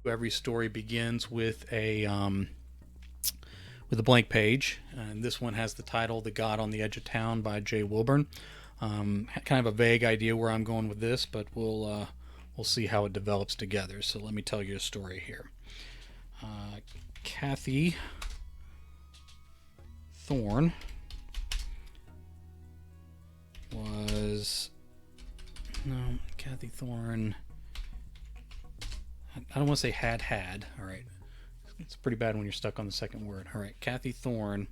Every story begins with a blank page, and this one has the title "The God on the Edge of Town" by J. Wilburn. Kind of a vague idea where I'm going with this, but we'll see how it develops together. So let me tell you a story here. Cathy Thorn was no Cathy Thorn. I don't want to say had. All right, it's pretty bad when you're stuck on the second word. All right, Cathy Thorn.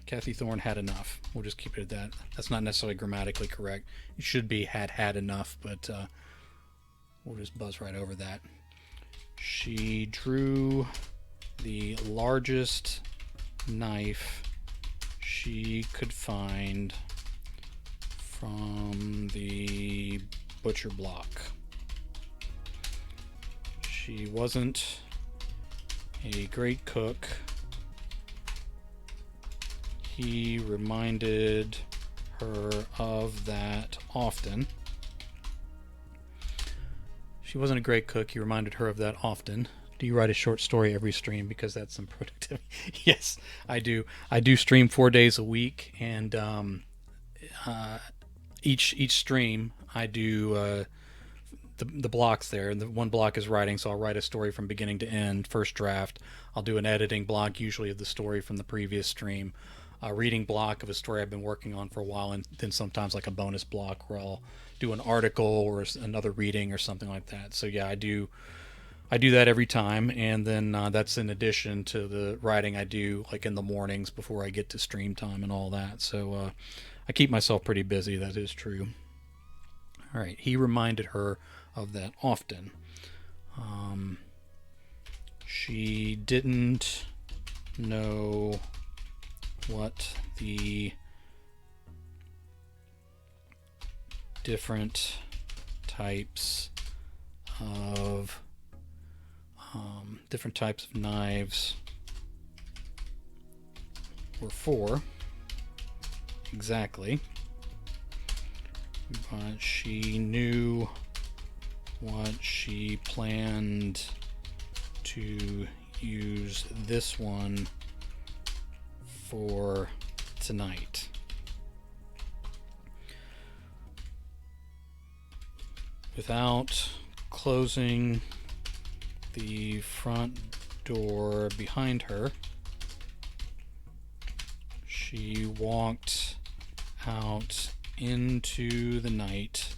Cathy Thorn had enough. We'll just keep it at that. That's not necessarily grammatically correct. It should be had enough, but we'll just buzz right over that. She drew the largest knife she could find from the butcher block. She wasn't a great cook. He reminded her of that often. She wasn't a great cook. He reminded her of that often. Do you write a short story every stream? Because that's some productivity. Yes, I do. I do stream 4 days a week, and each stream I do the blocks there. And the one block is writing, so I'll write a story from beginning to end, first draft. I'll do an editing block, usually of the story from the previous stream, a reading block of a story I've been working on for a while, and then sometimes like a bonus block where I'll do an article or another reading or something like that. So yeah, I do that every time, and then that's in addition to the writing I do like in the mornings before I get to stream time and all that. So I keep myself pretty busy. That is true. All right, he reminded her of that often. She didn't know what the different types of knives were for exactly, but she knew what she planned to use this one for tonight. Without closing the front door behind her, she walked out into the night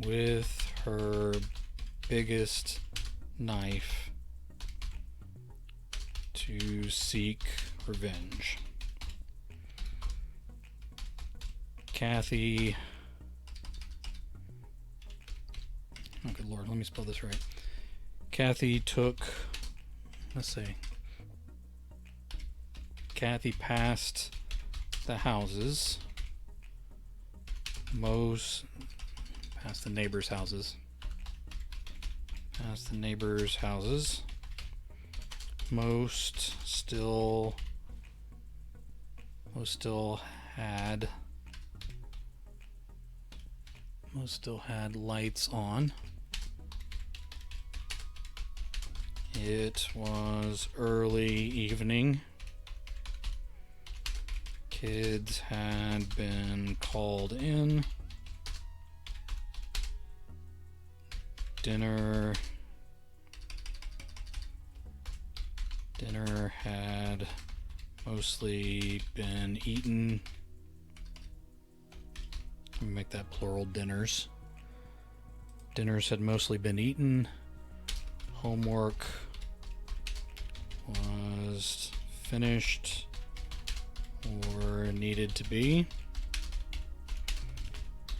with her biggest knife to seek revenge. Cathy, oh good lord, let me spell this right. Cathy passed the houses, past the neighbors' houses. Most still had lights on. It was early evening. Kids had been called in. Dinner had mostly been eaten. Let me make that plural, dinners. Dinners had mostly been eaten. Homework was finished or needed to be.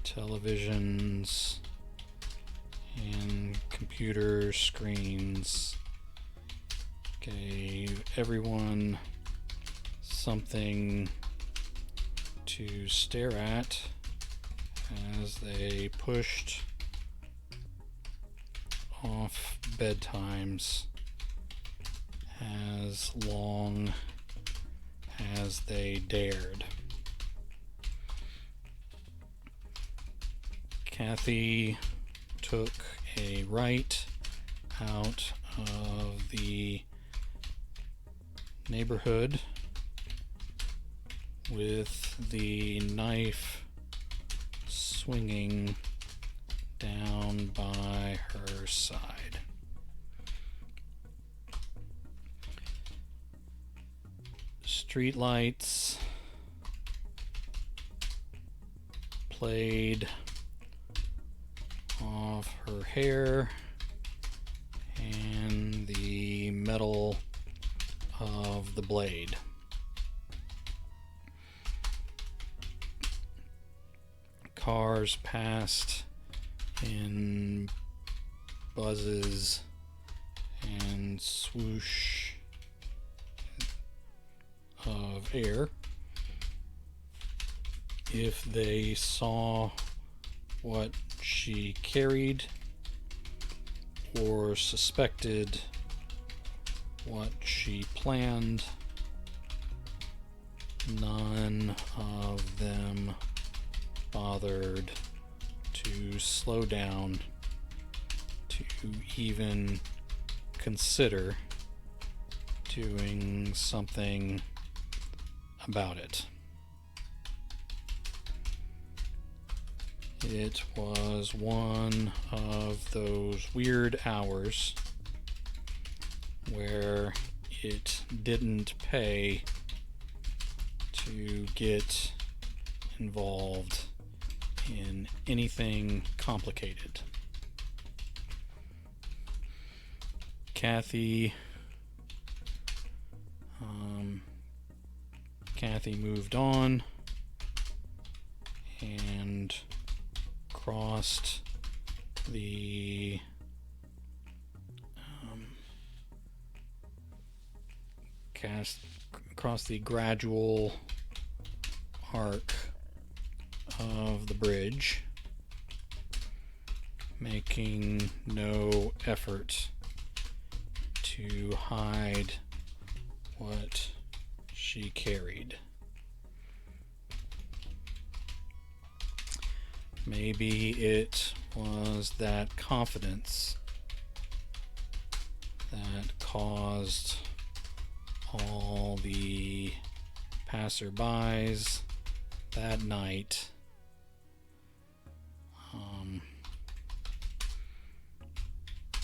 Televisions and computer screens gave everyone something to stare at as they pushed off bedtimes as long as they dared. Cathy took a right out of the neighborhood with the knife swinging down by her side. Streetlights played off her hair and the metal of the blade. Cars passed in buzzes and swoosh of air. If they saw what she carried or suspected what she planned, none of them bothered to slow down to even consider doing something about it. It was one of those weird hours where it didn't pay to get involved in anything complicated. Cathy moved on and crossed the gradual arc of the bridge, making no effort to hide what she carried. Maybe it was that confidence that caused all the passerbys that night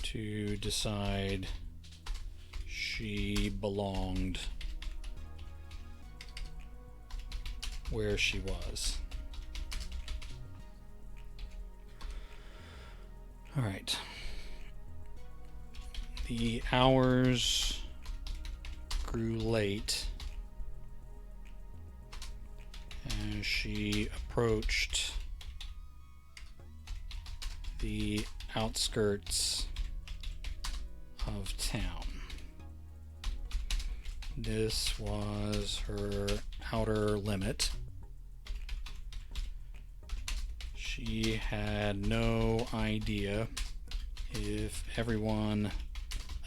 to decide she belonged where she was. All right. The hours grew late as she approached the outskirts of town. This was her outer limit. She had no idea if everyone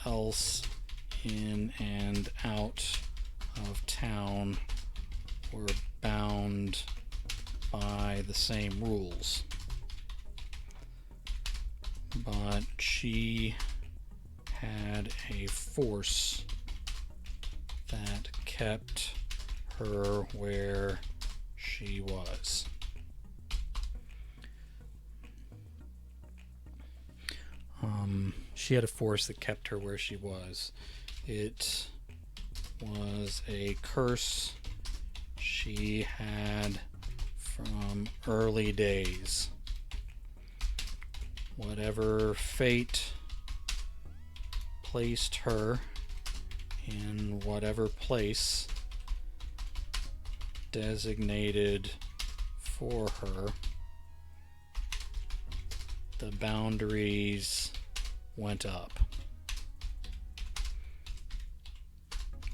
else in and out of town were bound by the same rules. But she had a force that kept her where she was. She had a force that kept her where she was. It was a curse she had from early days. Whatever fate placed her in whatever place designated for her, the boundaries went up.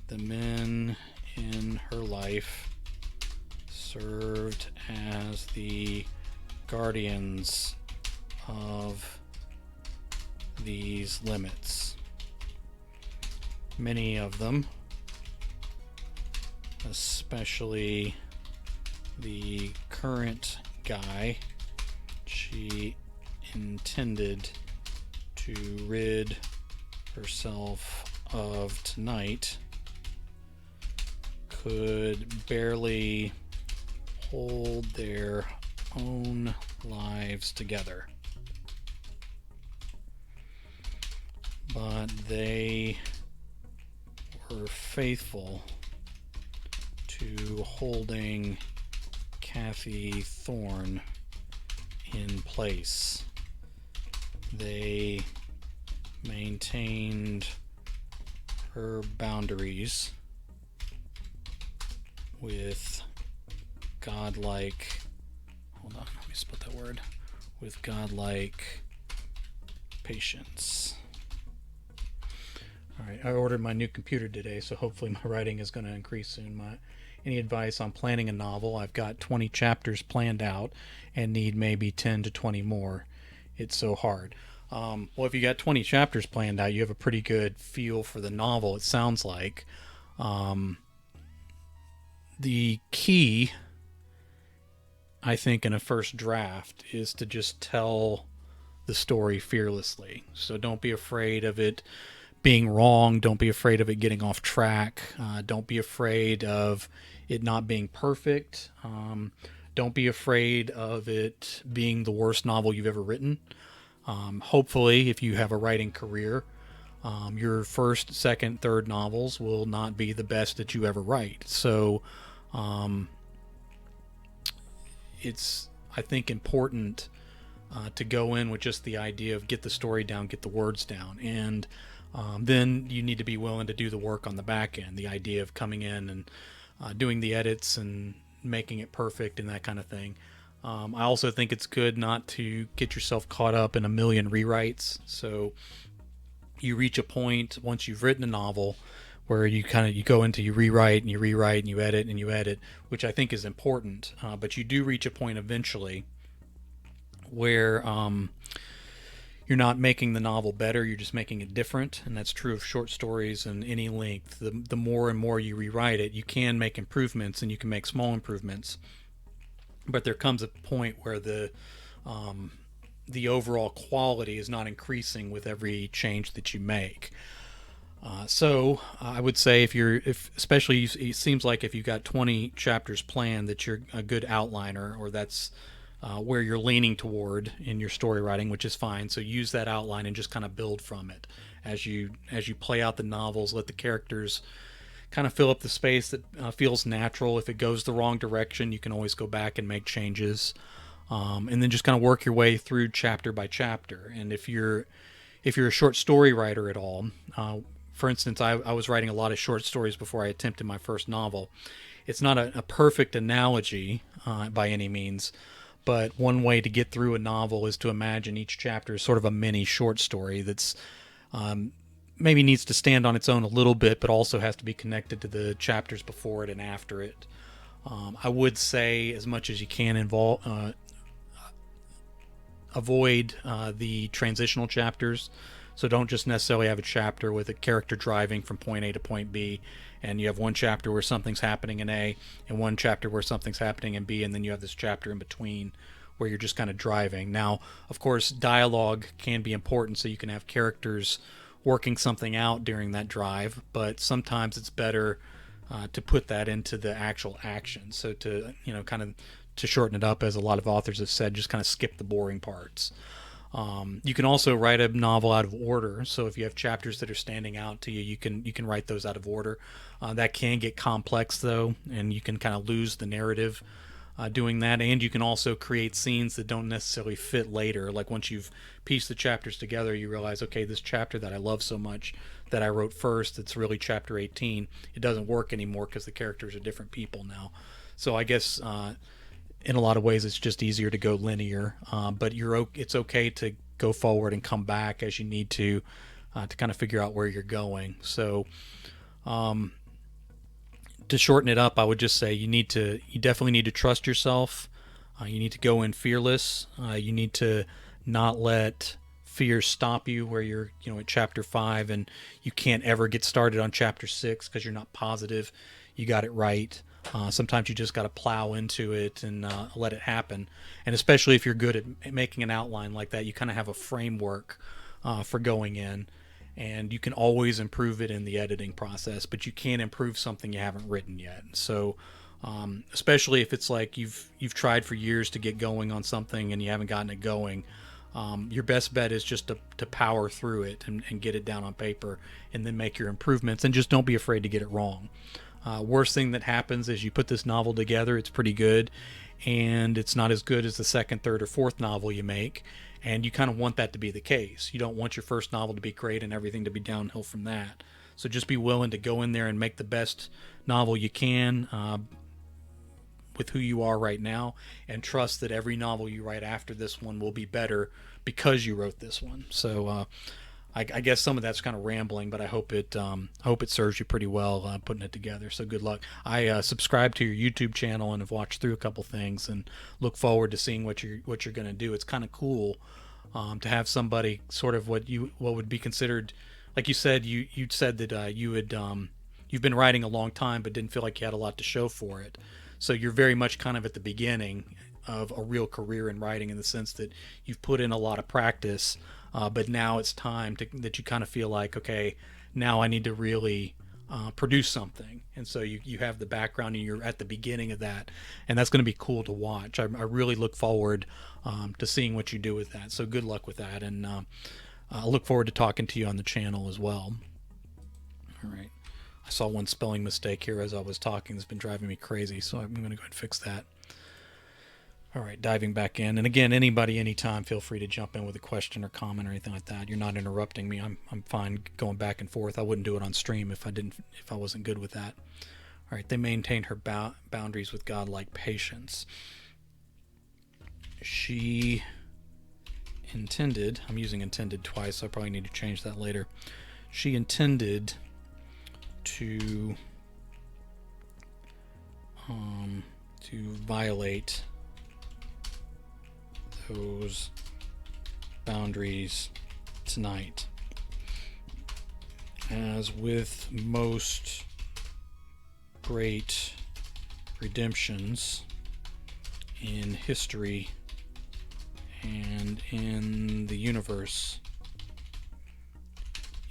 The men in her life served as the guardians of these limits. Many of them, especially the current guy she she intended to rid herself of tonight could barely hold their own lives together. But they were faithful to holding Cathy Thorn in place. They maintained her boundaries with godlike, hold on, let me spell that word, with godlike patience. All right, I ordered my new computer today, so hopefully my writing is going to increase soon. Any advice on planning a novel? I've got 20 chapters planned out and need maybe 10 to 20 more. It's so hard. Well, if you got 20 chapters planned out, you have a pretty good feel for the novel, it sounds like. The key, I think, in a first draft is to just tell the story fearlessly. So don't be afraid of it being wrong. Don't be afraid of it getting off track. Don't be afraid of it not being perfect. Don't be afraid of it being the worst novel you've ever written. Hopefully, if you have a writing career, your first, second, third novels will not be the best that you ever write. So it's, I think, important to go in with just the idea of get the story down, get the words down, and then you need to be willing to do the work on the back end, the idea of coming in and doing the edits and making it perfect and that kind of thing. I also think it's good not to get yourself caught up in a million rewrites. So you reach a point once you've written a novel where you go into, you rewrite and you edit, which I think is important. But you do reach a point eventually where you're not making the novel better, you're just making it different, and that's true of short stories and any length. The more and more you rewrite it, you can make improvements, and you can make small improvements, but there comes a point where the overall quality is not increasing with every change that you make. So I would say especially it seems like if you've got 20 chapters planned, that you're a good outliner, or that's where you're leaning toward in your story writing, which is fine. So use that outline and just kind of build from it as you play out the novels. Let the characters kind of fill up the space that feels natural. If it goes the wrong direction, you can always go back and make changes, and then just kind of work your way through chapter by chapter. And if you're a short story writer at all, for instance, I was writing a lot of short stories before I attempted my first novel. It's not a perfect analogy by any means, but one way to get through a novel is to imagine each chapter as sort of a mini short story that's maybe needs to stand on its own a little bit, but also has to be connected to the chapters before it and after it. I would say, as much as you can, avoid the transitional chapters. So don't just necessarily have a chapter with a character driving from point A to point B, and you have one chapter where something's happening in A, and one chapter where something's happening in B, and then you have this chapter in between where you're just kind of driving. Now, of course, dialogue can be important, so you can have characters working something out during that drive, but sometimes it's better to put that into the actual action. So to shorten it up, as a lot of authors have said, just kind of skip the boring parts. You can also write a novel out of order. So if you have chapters that are standing out to you, you can write those out of order. That can get complex though, and you can kind of lose the narrative doing that. And you can also create scenes that don't necessarily fit later. Like once you've pieced the chapters together, you realize, okay, this chapter that I love so much that I wrote first, it's really chapter 18. It doesn't work anymore because the characters are different people now. So I guess in a lot of ways it's just easier to go linear, but it's okay to go forward and come back as you need to kind of figure out where you're going. So to shorten it up, I would just say you definitely need to trust yourself. You need to go in fearless. You need to not let fear stop you where you're at chapter 5 and you can't ever get started on chapter 6 because you're not positive you got it right. Sometimes you just got to plow into it and let it happen. And especially if you're good at making an outline like that, you kind of have a framework for going in, and you can always improve it in the editing process. But you can't improve something you haven't written yet. So, especially if it's like you've tried for years to get going on something and you haven't gotten it going. Your best bet is just to power through it and get it down on paper, and then make your improvements, and just don't be afraid to get it wrong. Worst thing that happens is you put this novel together, it's pretty good, and it's not as good as the second, third, or fourth novel you make, and you kind of want that to be the case. You don't want your first novel to be great and everything to be downhill from that. So just be willing to go in there and make the best novel you can with who you are right now, and trust that every novel you write after this one will be better because you wrote this one. So I guess some of that's kind of rambling, but I hope it serves you pretty well putting it together. So good luck. I subscribe to your YouTube channel and have watched through a couple things, and look forward to seeing what you're going to do. It's kind of cool to have somebody sort of what would be considered, like you said, you said that you've been writing a long time but didn't feel like you had a lot to show for it. So you're very much kind of at the beginning of a real career in writing, in the sense that you've put in a lot of practice, but now it's time that you kind of feel like, okay, now I need to really produce something. And so you have the background and you're at the beginning of that, and that's going to be cool to watch. I really look forward to seeing what you do with that. So good luck with that, and I look forward to talking to you on the channel as well. All right. I saw one spelling mistake here as I was talking. It's been driving me crazy, so I'm going to go ahead and fix that. All right, diving back in. And again, anybody, anytime, feel free to jump in with a question or comment or anything like that. You're not interrupting me. I'm fine going back and forth. I wouldn't do it on stream if I wasn't good with that. All right, they maintained her boundaries with godlike patience. She intended, I'm using intended twice, so I probably need to change that later. She intended to violate those boundaries tonight. As with most great redemptions in history and in the universe,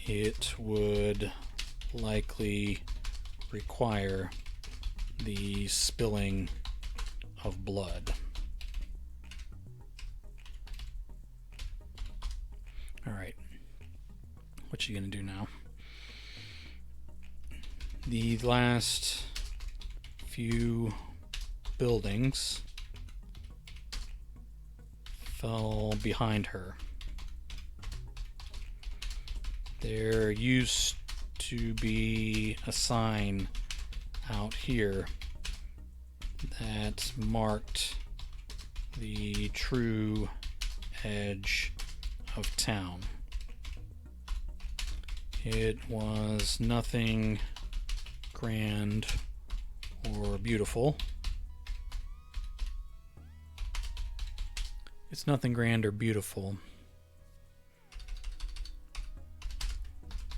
it would likely require the spilling of blood. All right, what you gonna do now? The last few buildings fell behind her. There used to be a sign out here that marked the true edge of town. It was nothing grand or beautiful. It's nothing grand or beautiful.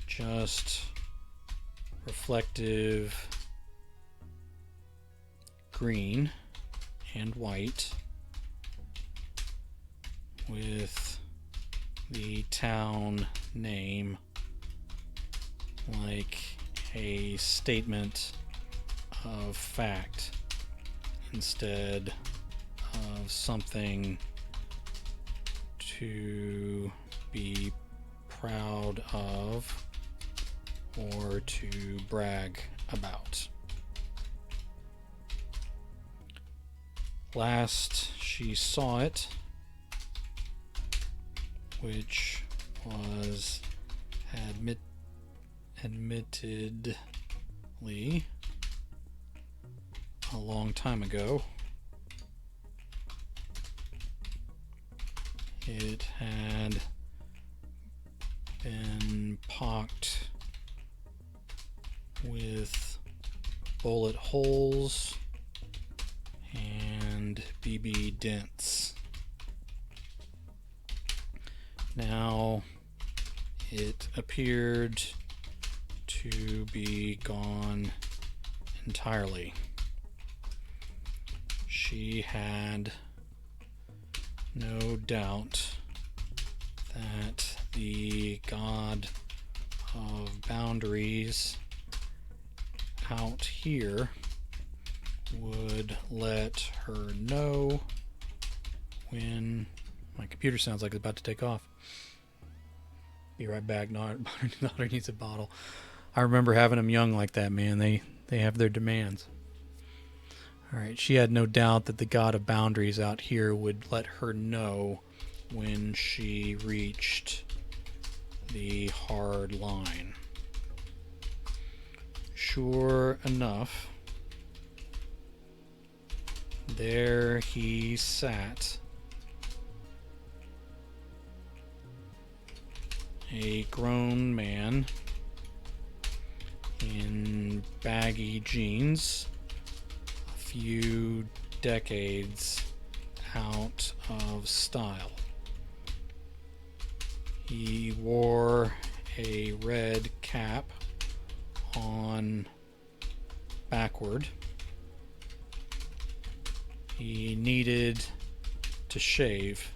Just reflective green and white with the town name like a statement of fact instead of something to be proud of or to brag about. Last she saw it, which was admittedly a long time ago, it had been pocked with bullet holes and BB dents. Now it appeared to be gone entirely. she had no doubt that the god of boundaries out here would let her know when... My computer sounds like it's about to take off. Be right back. Daughter needs a bottle. I remember having them young like that, man. They have their demands. Alright, she had no doubt that the god of boundaries out here would let her know when she reached the hard line. Sure enough, there he sat, a grown man in baggy jeans, a few decades out of style. He wore a red cap on backward. He needed to shave,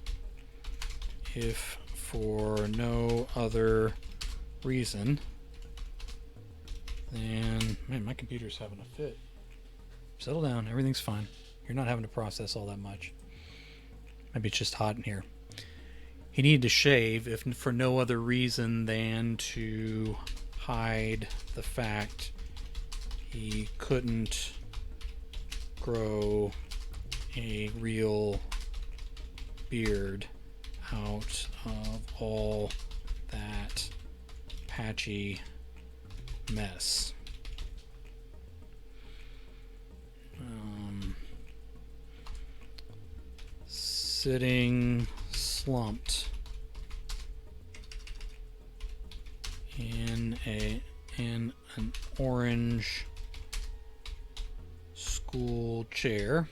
if for no other reason than... Man, my computer's having a fit. Settle down, everything's fine. You're not having to process all that much. Maybe it's just hot in here. He needed to shave, if for no other reason than to hide the fact he couldn't grow a real beard out of all that patchy mess. Sitting slumped in an orange school chair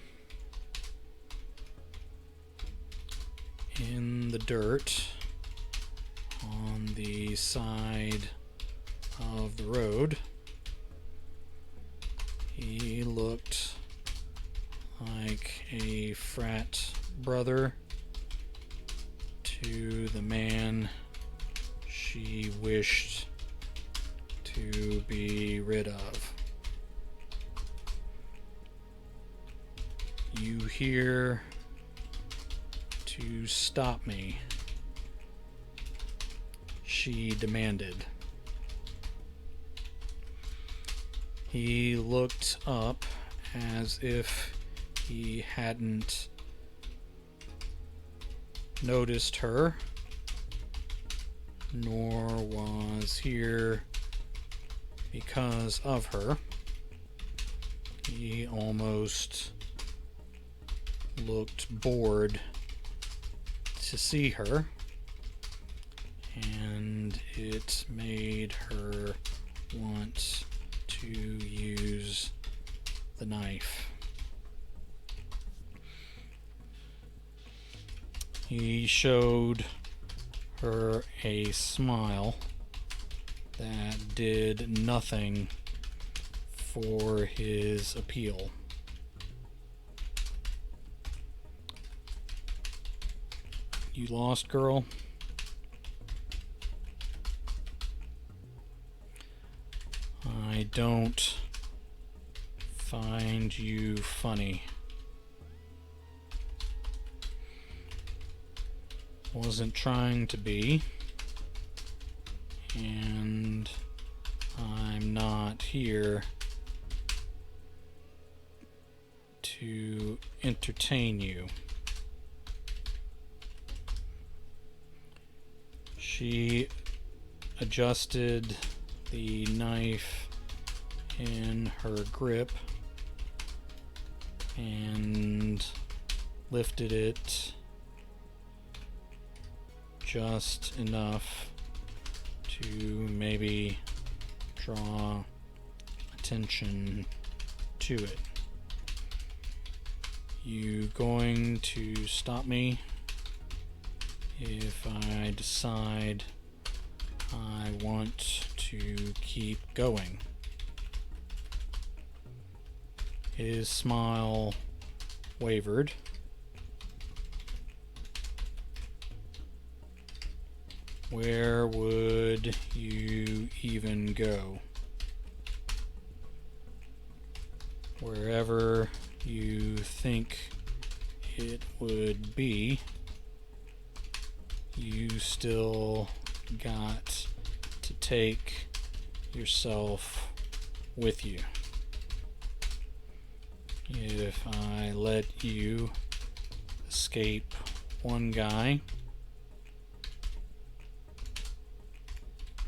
in the dirt on the side of the road. He looked like a frat brother to the man she wished to be rid of. You here to stop me? She demanded. He looked up as if he hadn't noticed her, nor was here because of her. He almost looked bored to see her, and it made her want to use the knife. He showed her a smile that did nothing for his appeal. You lost, girl? I don't find you funny. Wasn't trying to be, and I'm not here to entertain you. She adjusted the knife in her grip and lifted it just enough to maybe draw attention to it. You going to stop me if I decide I want to keep going? His smile wavered. Where would you even go? Wherever you think it would be, you still got to take yourself with you. If I let you escape one guy,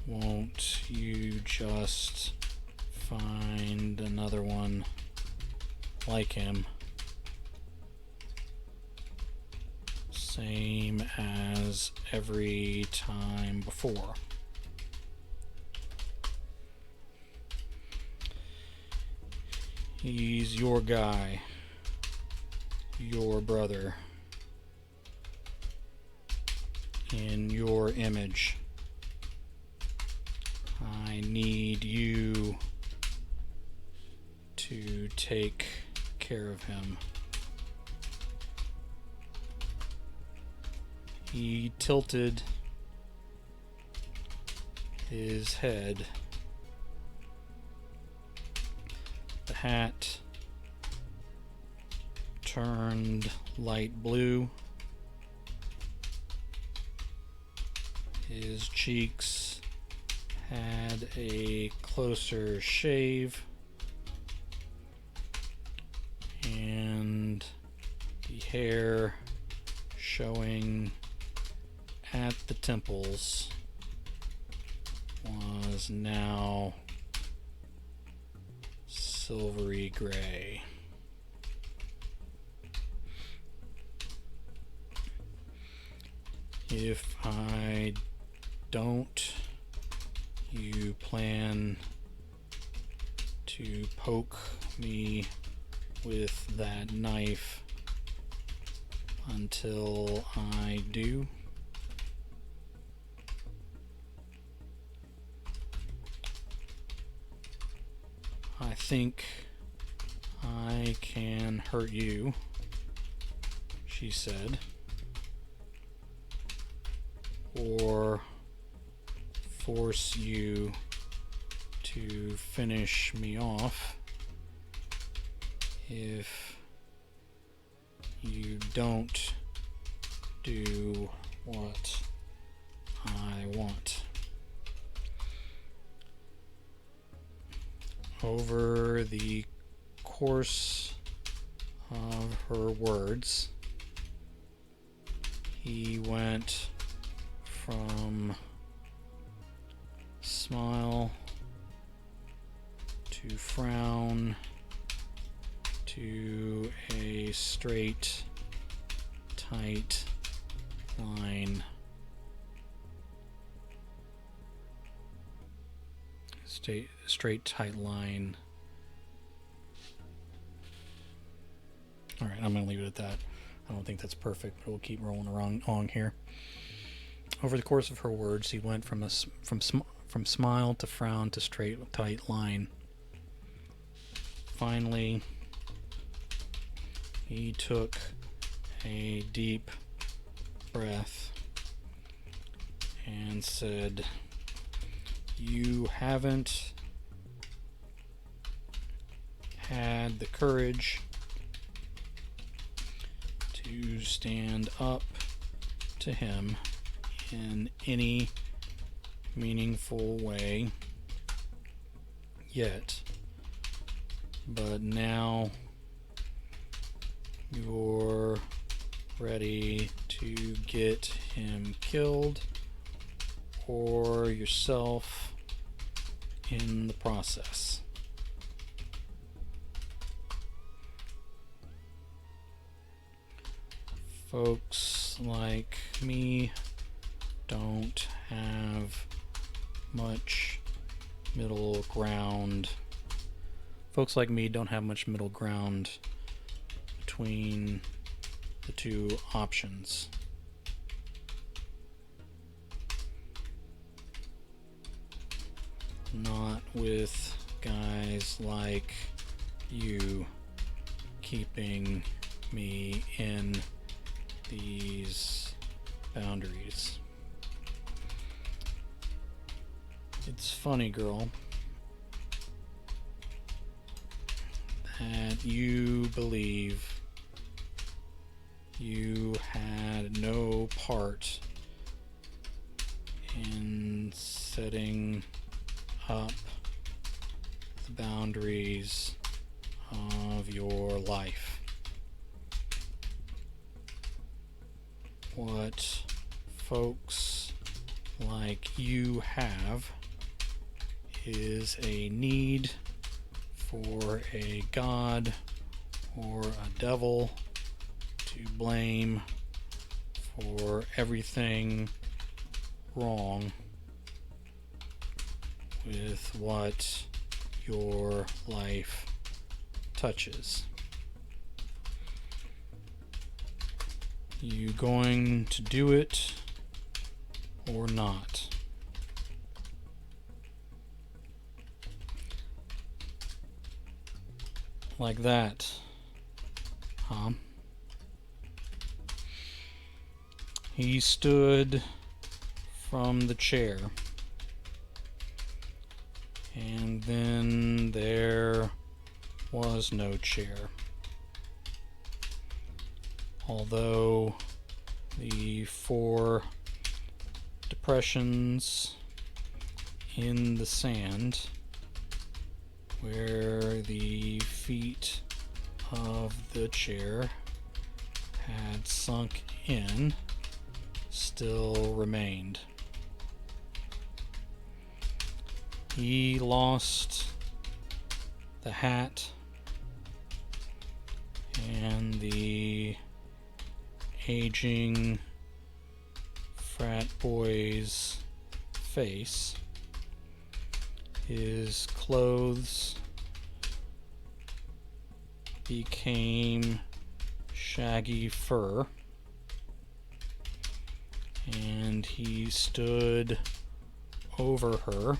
won't you just find another one like him? Same as every time before. He's your guy, your brother, in your image. I need you to take care of him. He tilted his head. The hat turned light blue. His cheeks had a closer shave, and the hair showing at the temples was now silvery gray. If I don't, you plan to poke me with that knife until I do? I think I can hurt you, she said, or force you to finish me off if you don't do what I want. Over the course of her words, he went from smile to frown to a straight, tight line. Straight, tight line. Alright, I'm going to leave it at that. I don't think that's perfect, but we'll keep rolling along here. Over the course of her words, he went from smile to frown to straight, tight line. Finally, he took a deep breath and said, "You haven't had the courage to stand up to him in any meaningful way yet, but now you're ready to get him killed or yourself in the process." Folks like me don't have much middle ground. Folks like me don't have much middle ground between the two options. Not with guys like you keeping me in these boundaries. It's funny, girl, that you believe you had no part in setting up the boundaries of your life. What folks like you have is a need for a god or a devil to blame for everything wrong with what your life touches. You going to do it or not? Like that, huh? He stood from the chair, and then there was no chair. Although the 4 depressions in the sand where the feet of the chair had sunk in still remained. He lost the hat and the aging frat boy's face. His clothes became shaggy fur, and he stood over her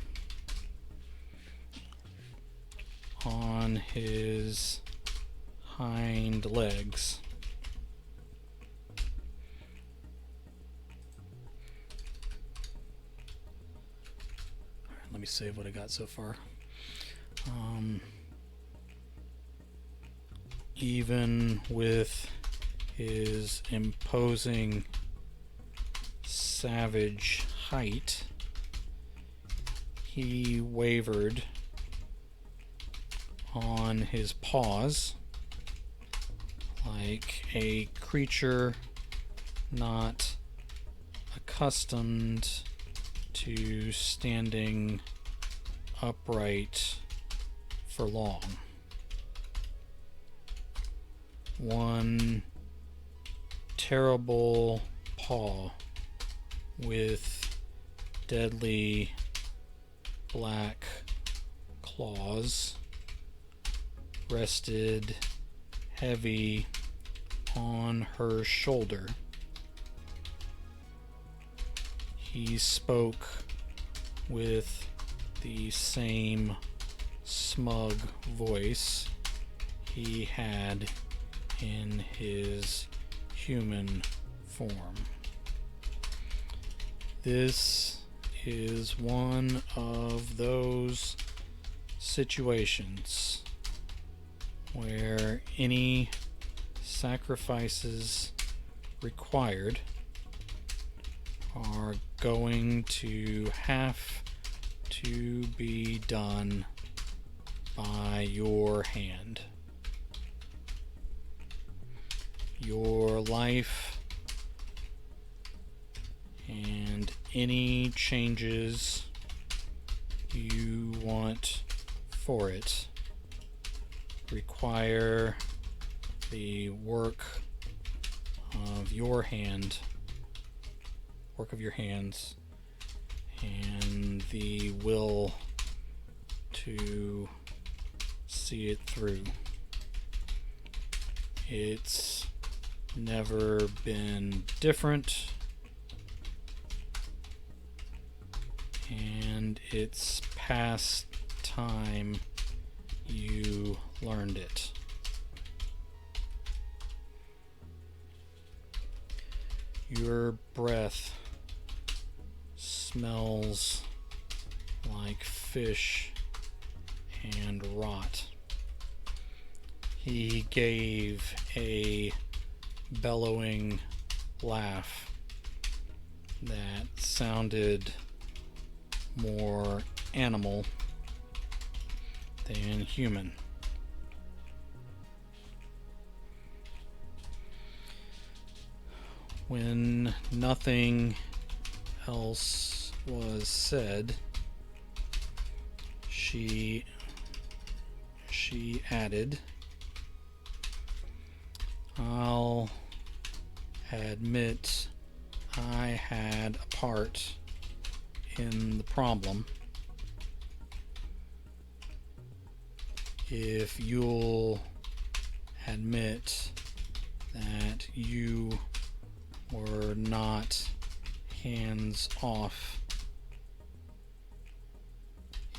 on his hind legs. Let me save what I got so far. Even with his imposing savage height, he wavered on his paws like a creature not accustomed to standing upright for long. One terrible paw with deadly black claws rested heavy on her shoulder. He spoke with the same smug voice he had in his human form. This is one of those situations where any sacrifices required are going to have to be done by your hand. Your life and any changes you want for it require the work of your hands and the will to see it through. It's never been different, and it's past time you learned it. Your breath smells like fish and rot. He gave a bellowing laugh that sounded more animal than human. When nothing else was said, she added, "I'll admit I had a part in the problem. If you'll admit that you were not hands off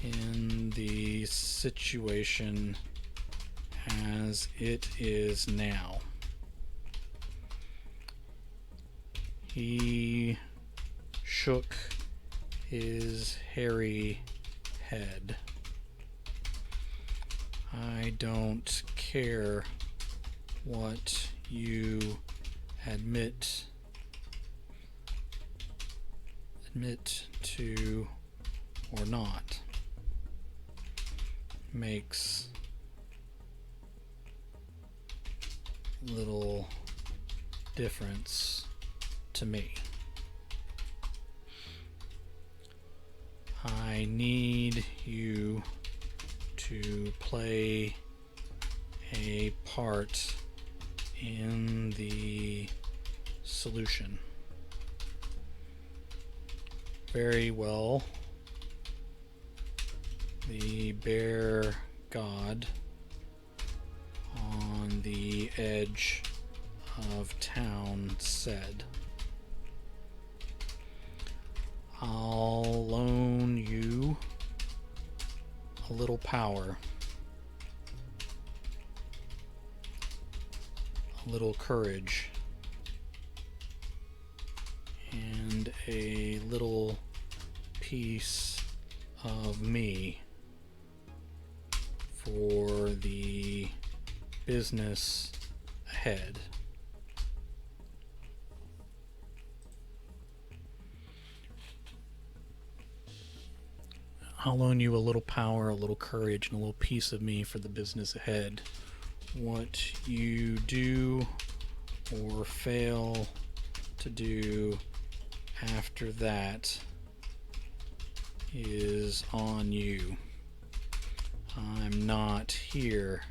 in the situation as it is now." He shook his hairy head. "I don't care what you admit to or not. Makes little difference to me. I need you to play a part in the solution." "Very well." The bear god on the edge of town said, "I'll loan you a little power, a little courage, and a little piece of me for the business ahead." "I'll loan you a little power, a little courage, and a little piece of me for the business ahead. What you do or fail to do after that is on you. I'm not here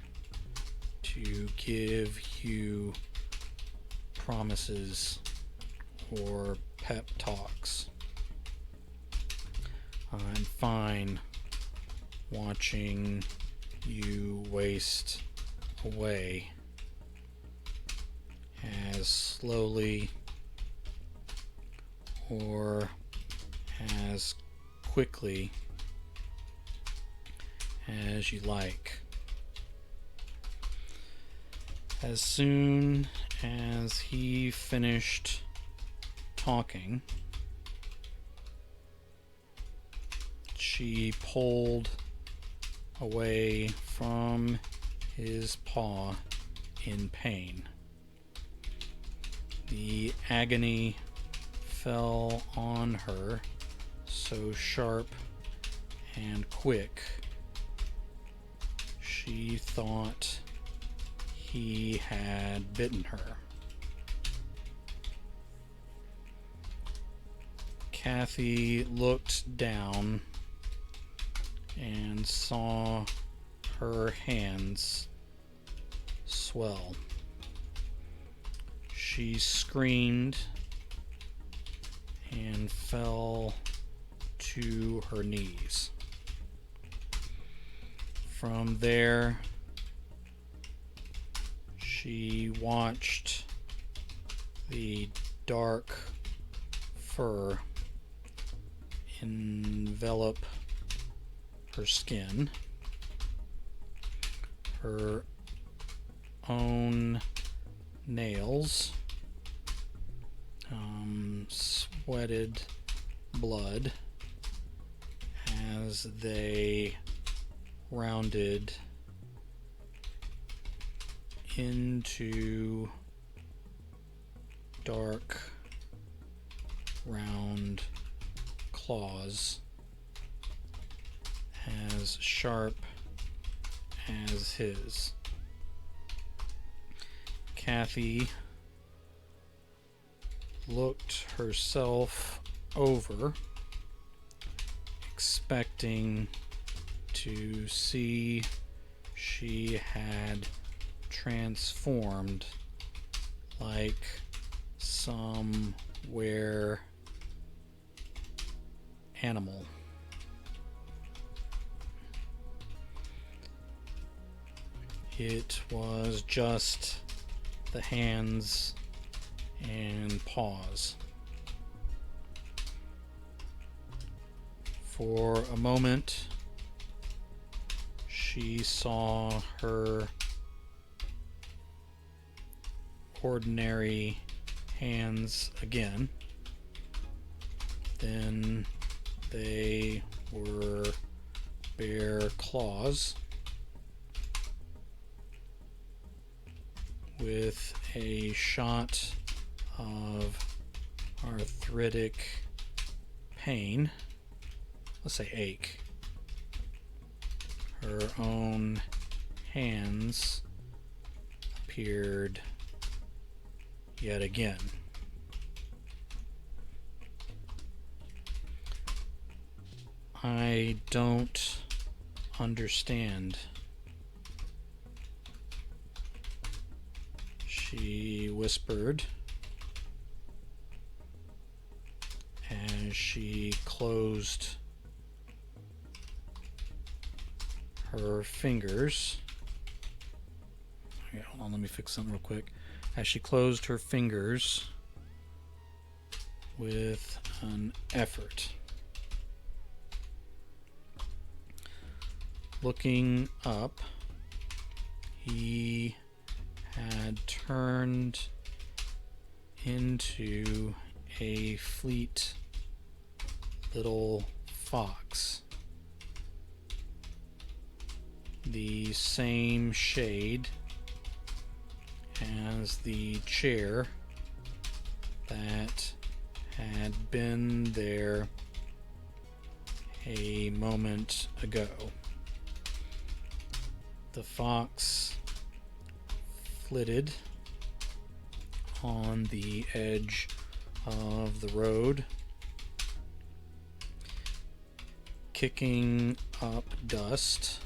to give you promises or pep talks. I'm fine watching you waste away as slowly or as quickly as you like." As soon as he finished talking, she pulled away from his paw in pain. The agony fell on her so sharp and quick, she thought he had bitten her. Cathy looked down and saw her hands swell. She screamed and fell to her knees. From there, she watched the dark fur envelop her skin. Her own nails sweated blood as they rounded into dark, round claws as sharp as his. Cathy looked herself over, expecting to see she had transformed like some were animal. It was just the hands and paws. For a moment, she saw her ordinary hands again. Then they were bare claws with a shot of arthritic pain, let's say ache. Her own hands appeared yet again. I don't understand, she whispered as she closed her fingers. Okay, hold on, let me fix something real quick. As she closed her fingers with an effort. Looking up, he had turned into a fleet little fox. The same shade as the chair that had been there a moment ago. The fox flitted on the edge of the road, kicking up dust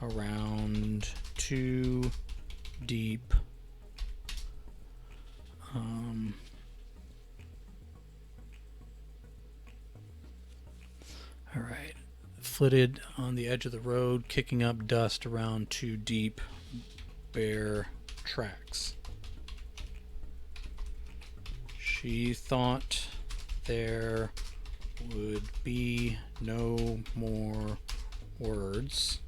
around two deep flitted on the edge of the road, kicking up dust around two deep bare tracks. She thought there would be no more words,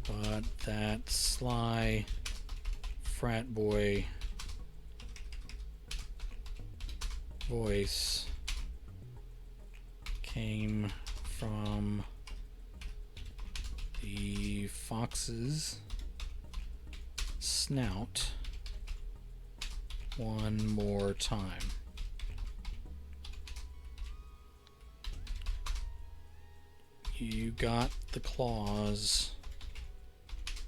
but that sly frat boy voice came from the fox's snout one more time. You got the claws,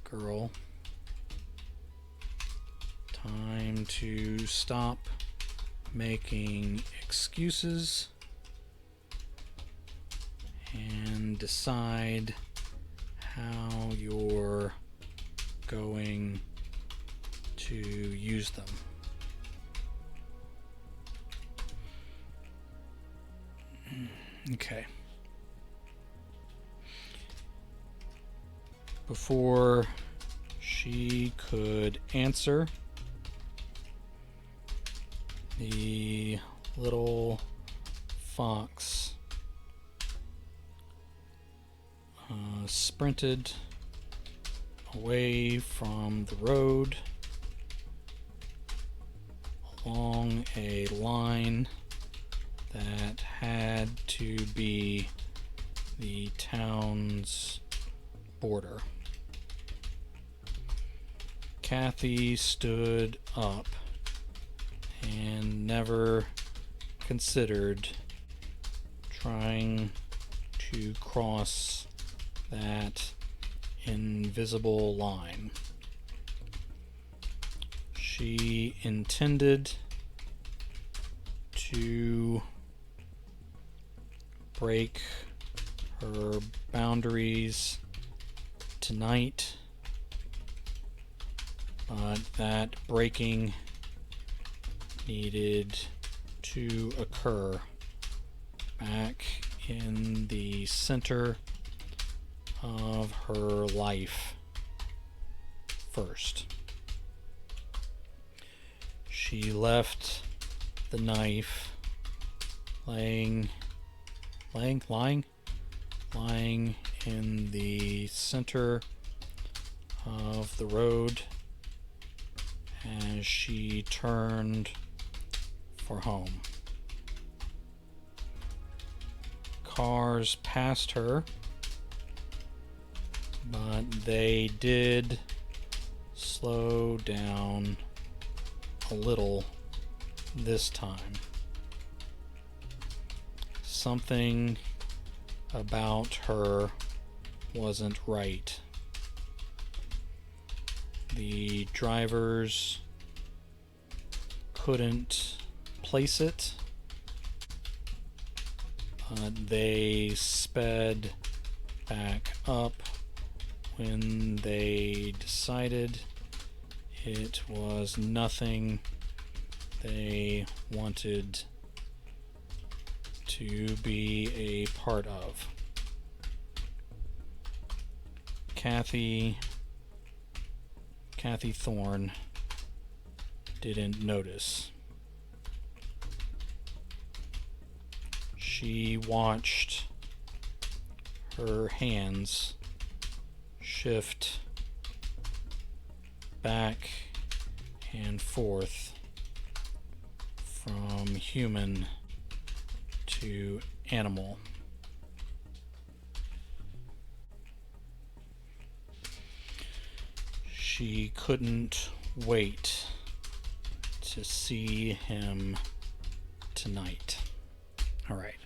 girl. Time to stop making excuses and decide how you're going to use them. Okay. Before she could answer, the little fox sprinted away from the road along a line that had to be the town's border. Cathy stood up and never considered trying to cross that invisible line. She intended to break her boundaries tonight, but that breaking needed to occur back in the center of her life first. She left the knife lying in the center of the road as she turned for home. Cars passed her, but they did slow down a little this time. Something about her wasn't right. The drivers couldn't place it, but they sped back up when they decided it was nothing they wanted to be a part of. Cathy Thorn didn't notice. She watched her hands shift back and forth from human to animal. She couldn't wait to see him tonight. All right.